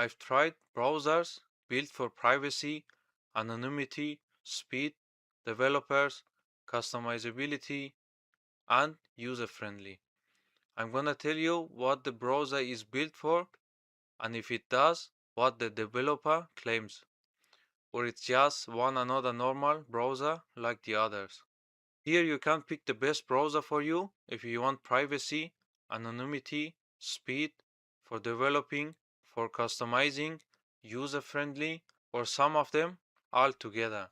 I've tried browsers built for privacy, anonymity, speed, developers, customizability, and user-friendly. I'm gonna tell you what the browser is built for and if it does what the developer claims, or it's just one another normal browser like the others. Here you can pick the best browser for you if you want privacy, anonymity, speed, for developing, for customizing, user-friendly, or some of them all together.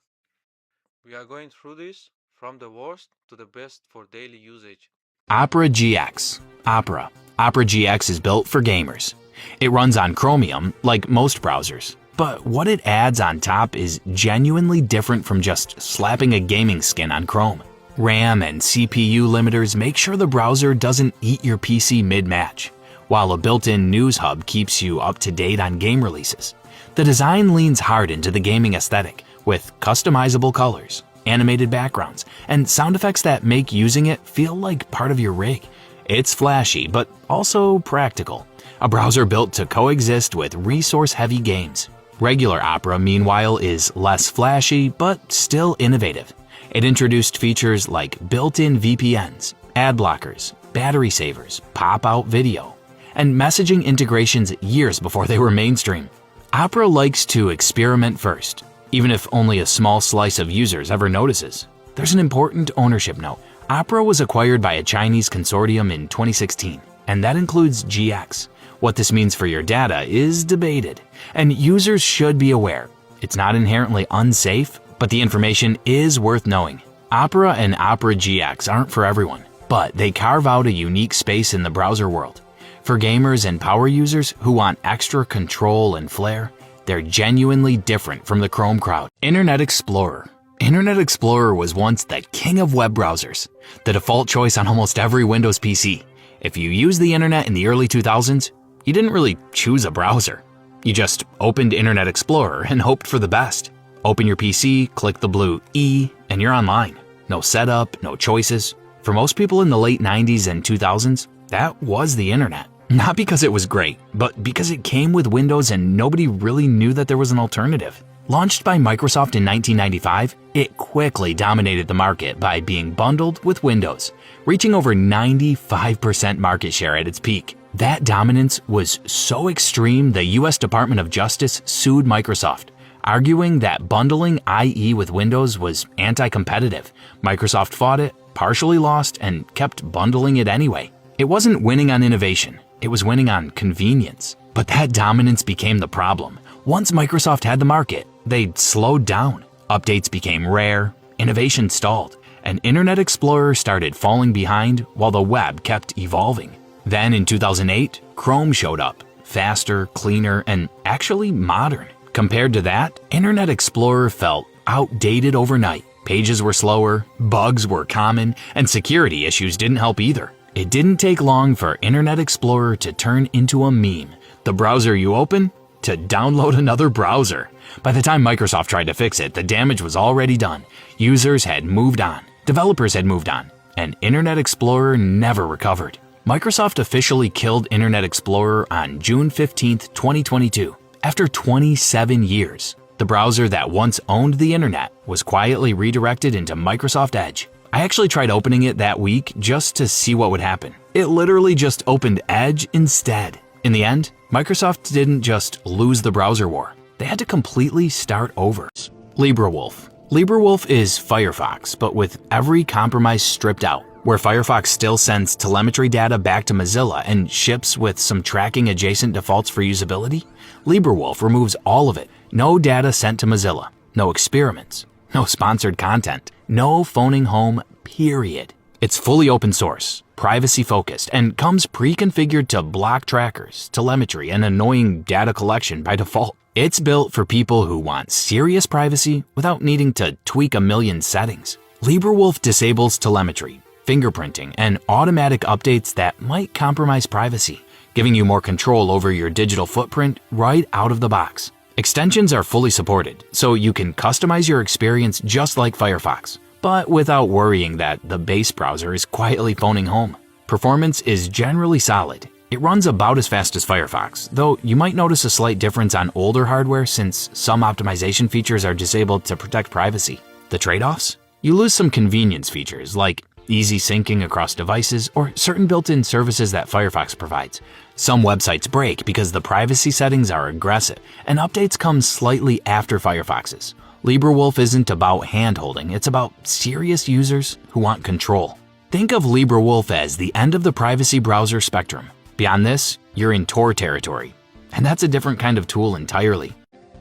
We are going through this from the worst to the best for daily usage. Opera GX. Opera. Opera GX is built for gamers. It runs on Chromium, like most browsers. But what it adds on top is genuinely different from just slapping a gaming skin on Chrome. RAM and CPU limiters make sure the browser doesn't eat your PC mid-match, while a built-in news hub keeps you up to date on game releases. The design leans hard into the gaming aesthetic, with customizable colors, animated backgrounds, and sound effects that make using it feel like part of your rig. It's flashy, but also practical. A browser built to coexist with resource-heavy games. Regular Opera, meanwhile, is less flashy, but still innovative. It introduced features like built-in VPNs, ad blockers, battery savers, pop-out video, and messaging integrations years before they were mainstream. Opera likes to experiment first, even if only a small slice of users ever notices. There's an important ownership note. Opera was acquired by a Chinese consortium in 2016, and that includes GX. What this means for your data is debated, and users should be aware. It's not inherently unsafe, but the information is worth knowing. Opera and Opera GX aren't for everyone, but they carve out a unique space in the browser world. For gamers and power users who want extra control and flair, they're genuinely different from the Chrome crowd. Internet Explorer. Internet Explorer was once the king of web browsers, the default choice on almost every Windows PC. If you used the internet in the early 2000s, you didn't really choose a browser. You just opened Internet Explorer and hoped for the best. Open your PC, click the blue E, and you're online. No setup, no choices. For most people in the late 90s and 2000s, that was the internet. Not because it was great, but because it came with Windows and nobody really knew that there was an alternative. Launched by Microsoft in 1995, it quickly dominated the market by being bundled with Windows, reaching over 95% market share at its peak. That dominance was so extreme the US Department of Justice sued Microsoft, arguing that bundling IE with Windows was anti-competitive. Microsoft fought it, partially lost, and kept bundling it anyway. It wasn't winning on innovation, it was winning on convenience. But that dominance became the problem. Once Microsoft had the market, they slowed down. Updates became rare, innovation stalled, and Internet Explorer started falling behind while the web kept evolving. Then in 2008, Chrome showed up, faster, cleaner, and actually modern. Compared to that, Internet Explorer felt outdated overnight. Pages were slower, bugs were common, and security issues didn't help either. It didn't take long for Internet Explorer to turn into a meme. The browser you open, to download another browser. By the time Microsoft tried to fix it, the damage was already done. Users had moved on, developers had moved on, and Internet Explorer never recovered. Microsoft officially killed Internet Explorer on June 15, 2022. After 27 years, the browser that once owned the internet was quietly redirected into Microsoft Edge. I actually tried opening it that week just to see what would happen. It literally just opened Edge instead. In the end, Microsoft didn't just lose the browser war. They had to completely start over. LibreWolf. LibreWolf is Firefox, but with every compromise stripped out. Where Firefox still sends telemetry data back to Mozilla and ships with some tracking adjacent defaults for usability, LibreWolf removes all of it. No data sent to Mozilla, no experiments, no sponsored content, no phoning home, period. It's fully open source, privacy-focused, and comes pre-configured to block trackers, telemetry, and annoying data collection by default. It's built for people who want serious privacy without needing to tweak a million settings. LibreWolf disables telemetry, fingerprinting, and automatic updates that might compromise privacy, giving you more control over your digital footprint right out of the box. Extensions are fully supported, so you can customize your experience just like Firefox, but without worrying that the base browser is quietly phoning home. Performance is generally solid. It runs about as fast as Firefox, though you might notice a slight difference on older hardware since some optimization features are disabled to protect privacy. The trade-offs? You lose some convenience features like easy syncing across devices or certain built-in services that Firefox provides. Some websites break because the privacy settings are aggressive, and updates come slightly after Firefox's. LibreWolf isn't about hand-holding, it's about serious users who want control. Think of LibreWolf as the end of the privacy browser spectrum. Beyond this, you're in Tor territory, and that's a different kind of tool entirely.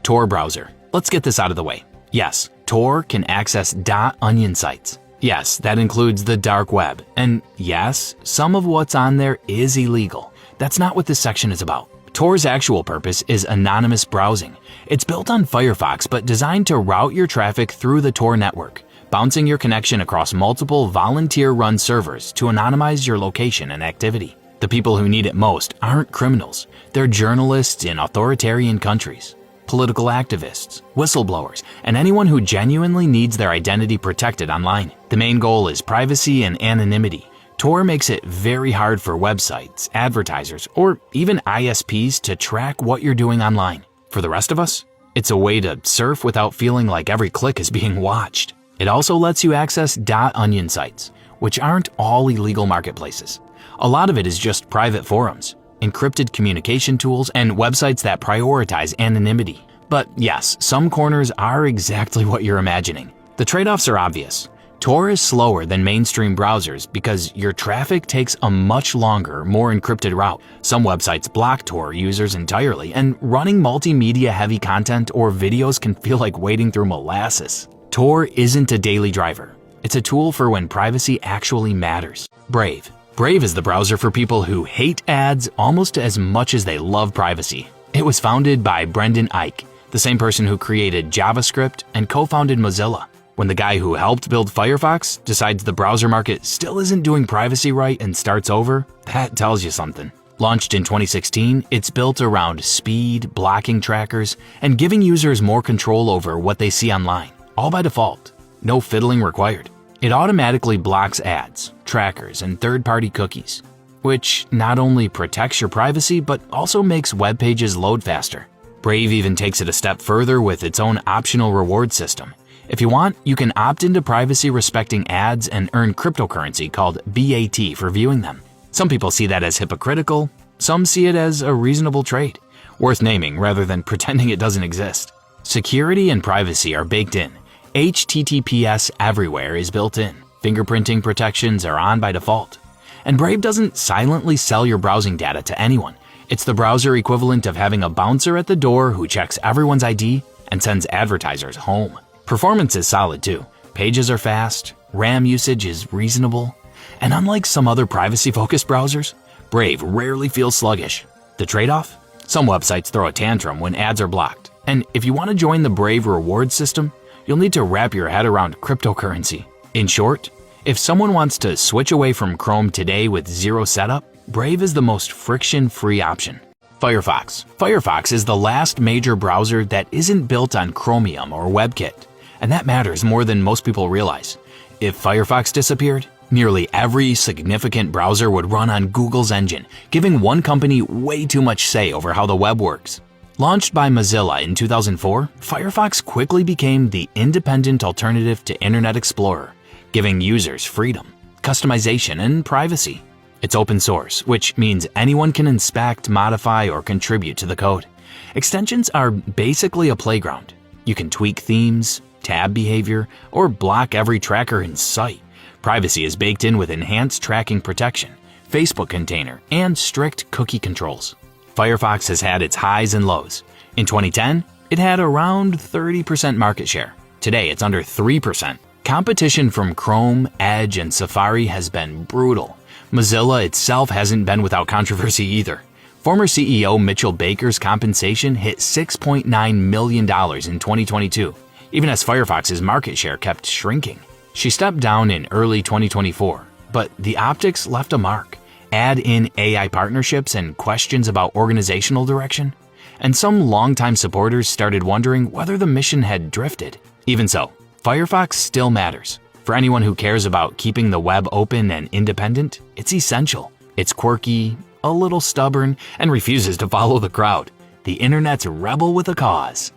Tor browser. Let's get this out of the way. Yes, Tor can access .onion sites. Yes, that includes the dark web. And yes, some of what's on there is illegal. That's not what this section is about. Tor's actual purpose is anonymous browsing. It's built on Firefox but designed to route your traffic through the Tor network, bouncing your connection across multiple volunteer-run servers to anonymize your location and activity. The people who need it most aren't criminals. They're journalists in authoritarian countries, political activists, whistleblowers, and anyone who genuinely needs their identity protected online. The main goal is privacy and anonymity. Tor makes it very hard for websites, advertisers, or even ISPs to track what you're doing online. For the rest of us, it's a way to surf without feeling like every click is being watched. It also lets you access .onion sites, which aren't all illegal marketplaces. A lot of it is just private forums, encrypted communication tools, and websites that prioritize anonymity. But yes, some corners are exactly what you're imagining. The trade-offs are obvious. Tor is slower than mainstream browsers because your traffic takes a much longer, more encrypted route. Some websites block Tor users entirely, and running multimedia-heavy content or videos can feel like wading through molasses. Tor isn't a daily driver. It's a tool for when privacy actually matters. Brave. Brave is the browser for people who hate ads almost as much as they love privacy. It was founded by Brendan Eich, the same person who created JavaScript and co-founded Mozilla. When the guy who helped build Firefox decides the browser market still isn't doing privacy right and starts over, that tells you something. Launched in 2016, it's built around speed, blocking trackers, and giving users more control over what they see online, all by default. No fiddling required. It automatically blocks ads, trackers, and third-party cookies, which not only protects your privacy but also makes web pages load faster. Brave even takes it a step further with its own optional reward system. If you want, you can opt into privacy-respecting ads and earn cryptocurrency called BAT for viewing them. Some people see that as hypocritical, some see it as a reasonable trade, worth naming rather than pretending it doesn't exist. Security and privacy are baked in. HTTPS everywhere is built in. Fingerprinting protections are on by default. And Brave doesn't silently sell your browsing data to anyone. It's the browser equivalent of having a bouncer at the door who checks everyone's ID and sends advertisers home. Performance is solid too. Pages are fast, RAM usage is reasonable, and unlike some other privacy-focused browsers, Brave rarely feels sluggish. The trade-off? Some websites throw a tantrum when ads are blocked, and if you want to join the Brave reward system, you'll need to wrap your head around cryptocurrency. In short, if someone wants to switch away from Chrome today with zero setup, Brave is the most friction-free option. Firefox. Firefox is the last major browser that isn't built on Chromium or WebKit, and that matters more than most people realize. If Firefox disappeared, nearly every significant browser would run on Google's engine, giving one company way too much say over how the web works. Launched by Mozilla in 2004, Firefox quickly became the independent alternative to Internet Explorer, giving users freedom, customization, and privacy. It's open source, which means anyone can inspect, modify, or contribute to the code. Extensions are basically a playground. You can tweak themes, tab behavior, or block every tracker in sight. Privacy is baked in with enhanced tracking protection, Facebook container, and strict cookie controls. Firefox has had its highs and lows. In 2010, it had around 30% market share. Today, it's under 3%. Competition from Chrome, Edge, and Safari has been brutal. Mozilla itself hasn't been without controversy either. Former CEO Mitchell Baker's compensation hit $6.9 million in 2022, even as Firefox's market share kept shrinking. She stepped down in early 2024, but the optics left a mark. Add in AI partnerships and questions about organizational direction, and some longtime supporters started wondering whether the mission had drifted. Even so, Firefox still matters. For anyone who cares about keeping the web open and independent, it's essential. It's quirky, a little stubborn, and refuses to follow the crowd. The internet's rebel with a cause.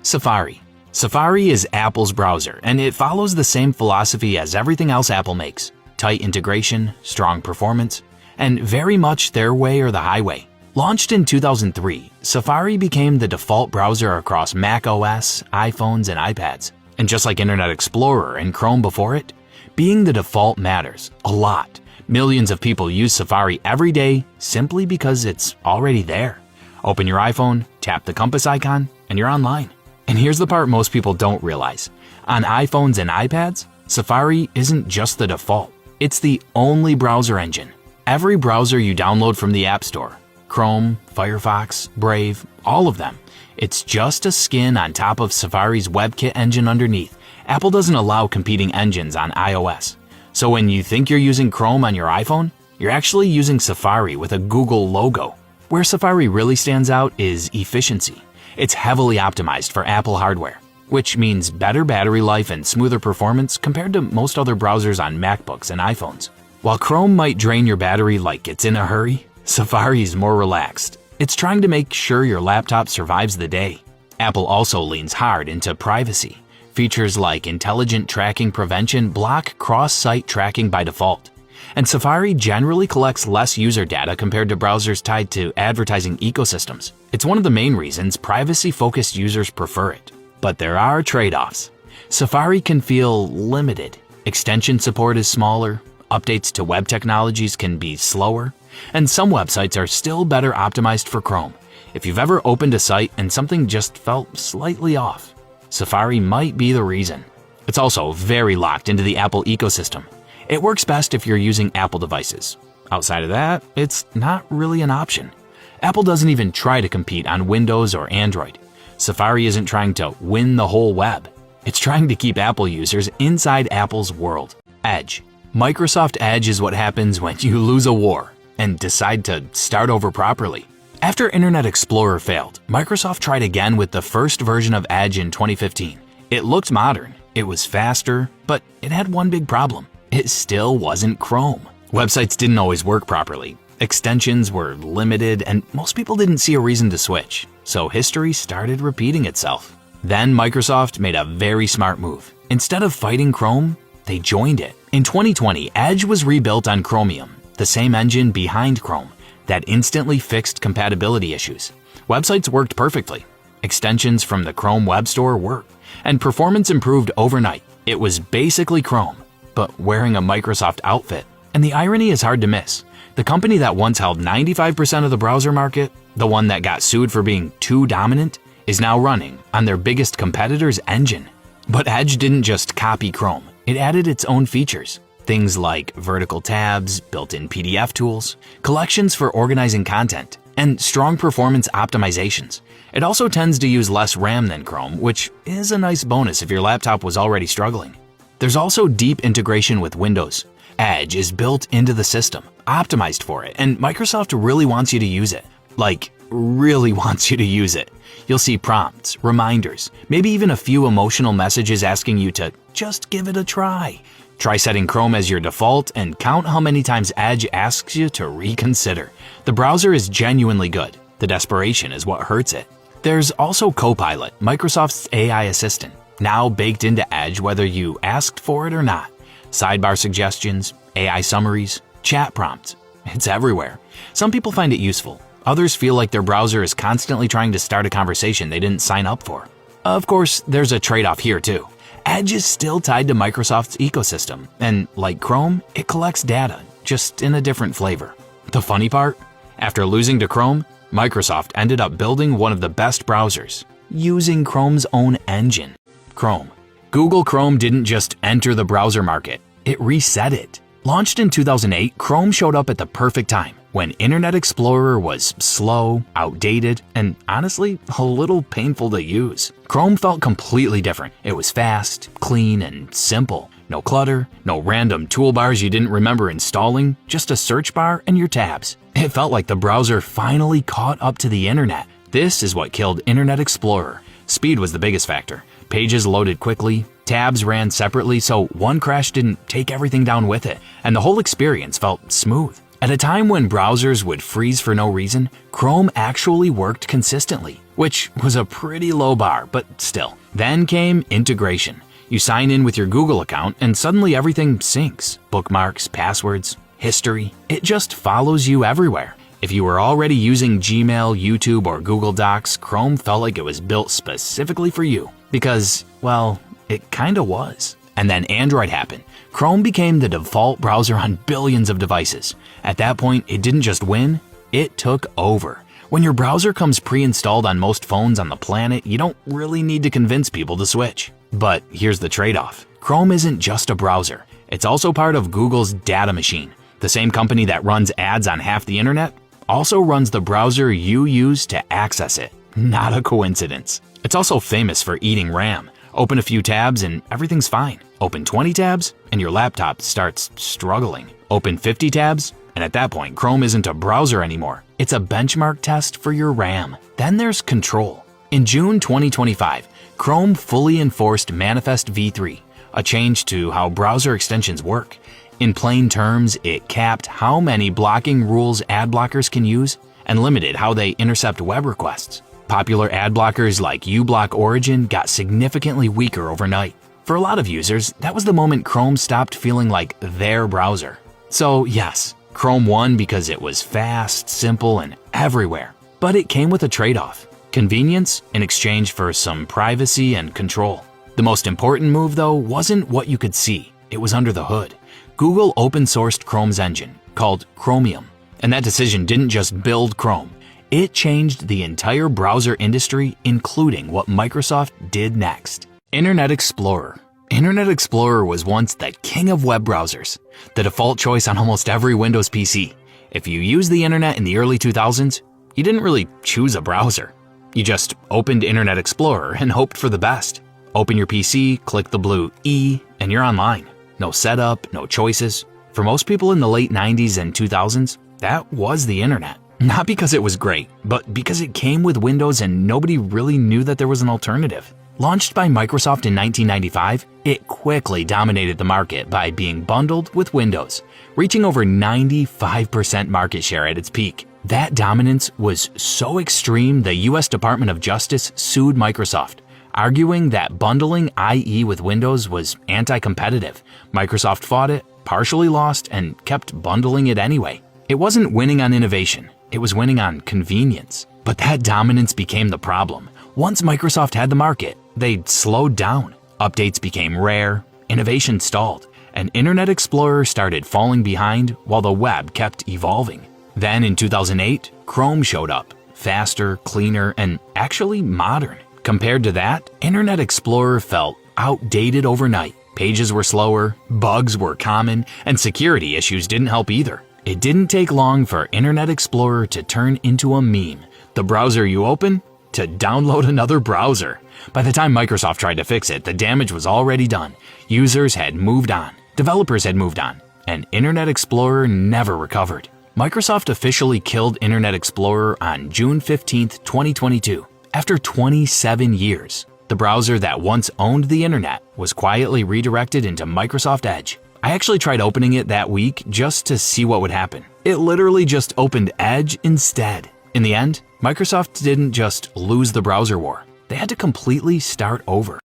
Safari. Safari is Apple's browser, and it follows the same philosophy as everything else Apple makes. Tight integration, strong performance, and very much their way or the highway. Launched in 2003, Safari became the default browser across Mac OS, iPhones, and iPads. And just like Internet Explorer and Chrome before it, being the default matters a lot. Millions of people use Safari every day simply because it's already there. Open your iPhone, tap the compass icon, and you're online. And here's the part most people don't realize. On iPhones and iPads, Safari isn't just the default. It's the only browser engine. Every browser you download from the App Store, Chrome, Firefox, Brave, all of them, it's just a skin on top of Safari's WebKit engine underneath. Apple doesn't allow competing engines on iOS. So when you think you're using Chrome on your iPhone, you're actually using Safari with a Google logo. Where Safari really stands out is efficiency. It's heavily optimized for Apple hardware, which means better battery life and smoother performance compared to most other browsers on MacBooks and iPhones. While Chrome might drain your battery like it's in a hurry, Safari's more relaxed. It's trying to make sure your laptop survives the day. Apple also leans hard into privacy. Features like intelligent tracking prevention block cross-site tracking by default. And Safari generally collects less user data compared to browsers tied to advertising ecosystems. It's one of the main reasons privacy-focused users prefer it. But there are trade-offs. Safari can feel limited. Extension support is smaller, updates to web technologies can be slower, and some websites are still better optimized for Chrome. If you've ever opened a site and something just felt slightly off, Safari might be the reason. It's also very locked into the Apple ecosystem. It works best if you're using Apple devices. Outside of that, it's not really an option. Apple doesn't even try to compete on Windows or Android. Safari isn't trying to win the whole web. It's trying to keep Apple users inside Apple's world. Edge. Microsoft Edge is what happens when you lose a war and decide to start over properly. After Internet Explorer failed, Microsoft tried again with the first version of Edge in 2015. It looked modern, it was faster, but it had one big problem. It still wasn't Chrome. Websites didn't always work properly. Extensions were limited, and most people didn't see a reason to switch. So history started repeating itself. Then Microsoft made a very smart move. Instead of fighting Chrome, they joined it. In 2020, Edge was rebuilt on Chromium, the same engine behind Chrome, that instantly fixed compatibility issues. Websites worked perfectly. Extensions from the Chrome Web Store worked, and performance improved overnight. It was basically Chrome, but wearing a Microsoft outfit. And the irony is hard to miss. The company that once held 95% of the browser market, the one that got sued for being too dominant, is now running on their biggest competitor's engine. But Edge didn't just copy Chrome. It added its own features. Things like vertical tabs, built-in PDF tools, collections for organizing content, and strong performance optimizations. It also tends to use less RAM than Chrome, which is a nice bonus if your laptop was already struggling. There's also deep integration with Windows. Edge is built into the system, optimized for it, and Microsoft really wants you to use it. Like, really wants you to use it. You'll see prompts, reminders, maybe even a few emotional messages asking you to just give it a try. Try setting Chrome as your default and count how many times Edge asks you to reconsider. The browser is genuinely good. The desperation is what hurts it. There's also Copilot, Microsoft's AI assistant, now baked into Edge whether you asked for it or not. Sidebar suggestions, AI summaries, chat prompts. It's everywhere. Some people find it useful. Others feel like their browser is constantly trying to start a conversation they didn't sign up for. Of course, there's a trade-off here too. Edge is still tied to Microsoft's ecosystem, and like Chrome, it collects data, just in a different flavor. The funny part? After losing to Chrome, Microsoft ended up building one of the best browsers, using Chrome's own engine, Chrome. Google Chrome didn't just enter the browser market, it reset it. Launched in 2008, Chrome showed up at the perfect time, when Internet Explorer was slow, outdated, and honestly, a little painful to use. Chrome felt completely different. It was fast, clean, and simple. No clutter, no random toolbars you didn't remember installing, just a search bar and your tabs. It felt like the browser finally caught up to the internet. This is what killed Internet Explorer. Speed was the biggest factor. Pages loaded quickly, tabs ran separately so one crash didn't take everything down with it, and the whole experience felt smooth. At a time when browsers would freeze for no reason, Chrome actually worked consistently, which was a pretty low bar, but still. Then came integration. You sign in with your Google account and suddenly everything syncs. Bookmarks, passwords, history. It just follows you everywhere. If you were already using Gmail, YouTube, or Google Docs, Chrome felt like it was built specifically for you. Because, well, it kinda was. And then Android happened. Chrome became the default browser on billions of devices. At that point, it didn't just win, it took over. When your browser comes pre-installed on most phones on the planet, you don't really need to convince people to switch. But here's the trade-off. Chrome isn't just a browser. It's also part of Google's data machine. The same company that runs ads on half the internet also runs the browser you use to access it. Not a coincidence. It's also famous for eating RAM. Open a few tabs and everything's fine. Open 20 tabs and your laptop starts struggling. Open 50 tabs and at that point, Chrome isn't a browser anymore. It's a benchmark test for your RAM. Then there's control. In June 2025, Chrome fully enforced Manifest v3, a change to how browser extensions work. In plain terms, it capped how many blocking rules ad blockers can use and limited how they intercept web requests. Popular ad blockers like uBlock Origin got significantly weaker overnight. For a lot of users, that was the moment Chrome stopped feeling like their browser. So yes, Chrome won because it was fast, simple, and everywhere. But it came with a trade-off: convenience in exchange for some privacy and control. The most important move, though, wasn't what you could see. It was under the hood. Google open-sourced Chrome's engine, called Chromium. And that decision didn't just build Chrome. It changed the entire browser industry, including what Microsoft did next. Internet Explorer. Internet Explorer was once the king of web browsers, the default choice on almost every Windows PC. If you used the internet in the early 2000s, you didn't really choose a browser. You just opened Internet Explorer and hoped for the best. Open your PC, click the blue E, and you're online. No setup, no choices. For most people in the late 90s and 2000s, that was the internet. Not because it was great, but because it came with Windows and nobody really knew that there was an alternative. Launched by Microsoft in 1995, it quickly dominated the market by being bundled with Windows, reaching over 95% market share at its peak. That dominance was so extreme the US Department of Justice sued Microsoft, arguing that bundling IE with Windows was anti-competitive. Microsoft fought it, partially lost, and kept bundling it anyway. It wasn't winning on innovation, it was winning on convenience. But that dominance became the problem. Once Microsoft had the market, they slowed down. Updates became rare, innovation stalled, and Internet Explorer started falling behind while the web kept evolving. Then in 2008, Chrome showed up, faster, cleaner, and actually modern. Compared to that, Internet Explorer felt outdated overnight. Pages were slower, bugs were common, and security issues didn't help either. It didn't take long for Internet Explorer to turn into a meme. The browser you open, to download another browser. By the time Microsoft tried to fix it, the damage was already done. Users had moved on, developers had moved on, and Internet Explorer never recovered. Microsoft officially killed Internet Explorer on June 15, 2022. After 27 years, the browser that once owned the internet was quietly redirected into Microsoft Edge. I actually tried opening it that week just to see what would happen. It literally just opened Edge instead. In the end, Microsoft didn't just lose the browser war. They had to completely start over.